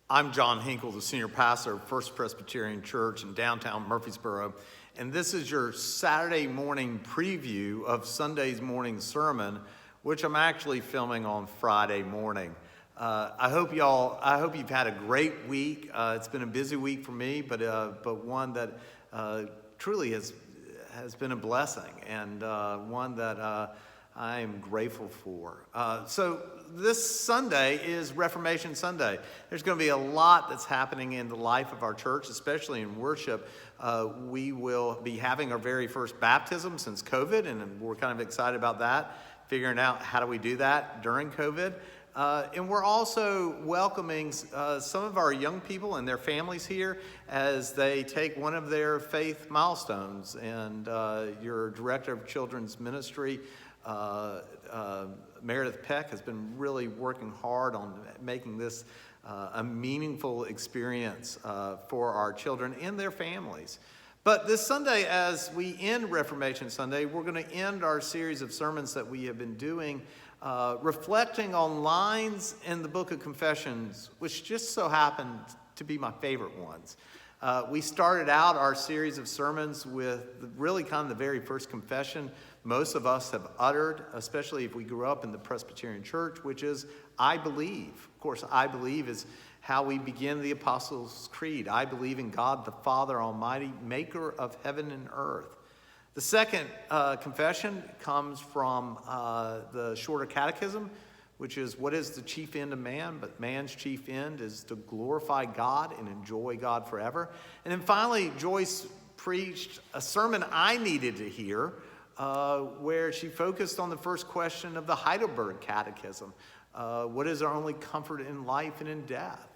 I'm John Hinkle, the senior pastor of First Presbyterian Church in downtown Murfreesboro, and this is your Saturday morning preview of Sunday's morning sermon, which I'm actually filming on Friday morning. I hope you've had a great week. It's been a busy week for me, but one that truly has been a blessing, and one that I am grateful for. So this Sunday is Reformation Sunday. There's going to be a lot that's happening in the life of our church, especially in worship. We will be having our very first baptism since COVID, and we're kind of excited about that, figuring out how do we do that during COVID. And we're also welcoming some of our young people and their families here as they take one of their faith milestones. And your director of children's ministry, Meredith Peck, has been really working hard on making this a meaningful experience for our children and their families. But this Sunday, as we end Reformation Sunday, we're going to end our series of sermons that we have been doing reflecting on lines in the book of Confessions, which just so happened to be my favorite ones. We started out our series of sermons with really kind of the very first confession most of us have uttered, especially if we grew up in the Presbyterian Church, which is, I believe. Of course, I believe is how we begin the Apostles' Creed. I believe in God the Father Almighty, maker of heaven and earth. The second confession comes from the Shorter Catechism, which is, what is the chief end of man? But man's chief end is to glorify God and enjoy God forever. And then finally, Joyce preached a sermon I needed to hear, where she focused on the first question of the Heidelberg Catechism. What is our only comfort in life and in death?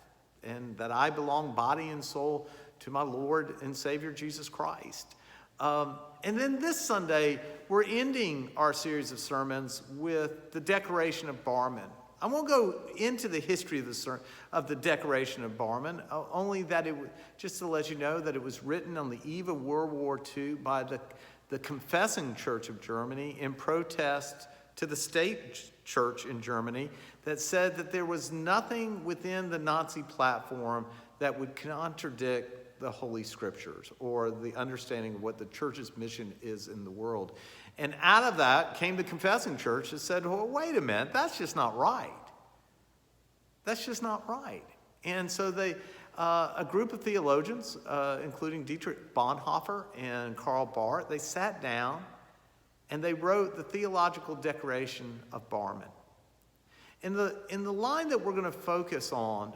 And that I belong body and soul to my Lord and Savior Jesus Christ. And then this Sunday, we're ending our series of sermons with the Declaration of Barmen. I won't go into the history of the Declaration of Barmen, only that just to let you know that it was written on the eve of World War II by the Confessing Church of Germany in protest to the state church in Germany that said that there was nothing within the Nazi platform that would contradict the Holy Scriptures or the understanding of what the church's mission is in the world. And out of that came the Confessing Church that said, well, wait a minute, that's just not right. That's just not right. And so a group of theologians, including Dietrich Bonhoeffer and Karl Barth, they sat down and they wrote the Theological Declaration of Barmen. In the line that we're going to focus on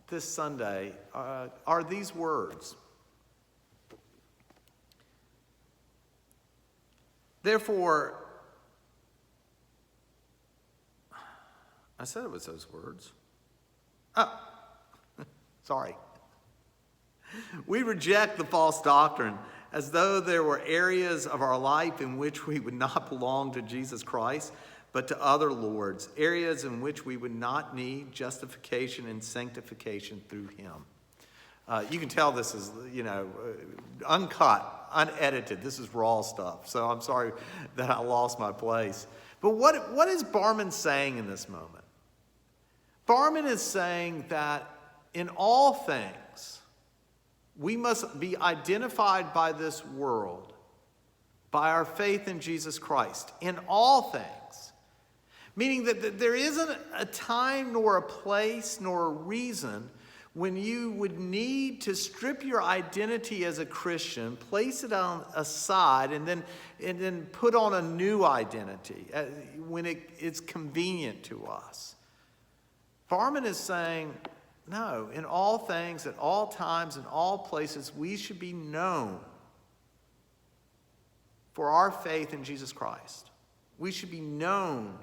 this Sunday are these words. Therefore, I said it was those words. Oh, sorry. We reject the false doctrine as though there were areas of our life in which we would not belong to Jesus Christ, but to other lords, areas in which we would not need justification and sanctification through him. You can tell this is, uncut, unedited. This is raw stuff. So I'm sorry that I lost my place. But what is Barmen saying in this moment? Barmen is saying that in all things, we must be identified by this world, by our faith in Jesus Christ, in all things. Meaning that there isn't a time nor a place nor a reason when you would need to strip your identity as a Christian, place it on aside, and then put on a new identity when it's convenient to us. Barmen is saying, no, in all things, at all times, in all places, we should be known for our faith in Jesus Christ. We should be known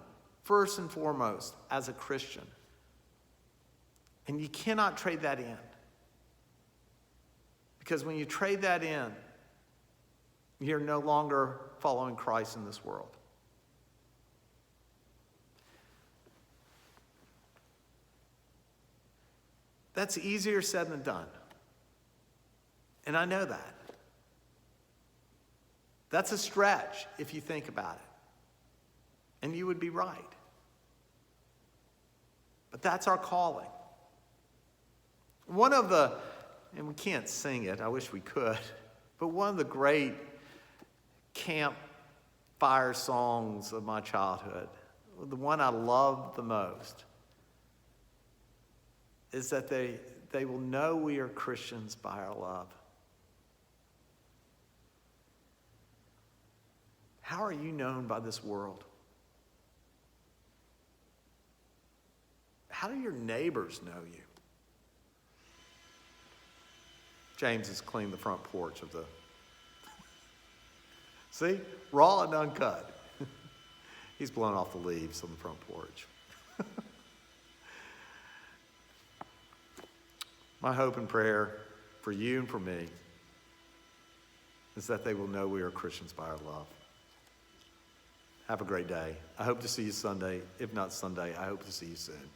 first and foremost as a Christian. And you cannot trade that in. Because when you trade that in, you're no longer following Christ in this world. That's easier said than done. And I know that. That's a stretch if you think about it. And you would be right. But that's our calling. One of the, and we can't sing it, I wish we could, but one of the great campfire songs of my childhood, the one I love the most, is that they will know we are Christians by our love. How are you known by this world? How do your neighbors know you? James has cleaned the front porch of the... See? Raw and uncut. He's blown off the leaves on the front porch. My hope and prayer for you and for me is that they will know we are Christians by our love. Have a great day. I hope to see you Sunday. If not Sunday, I hope to see you soon.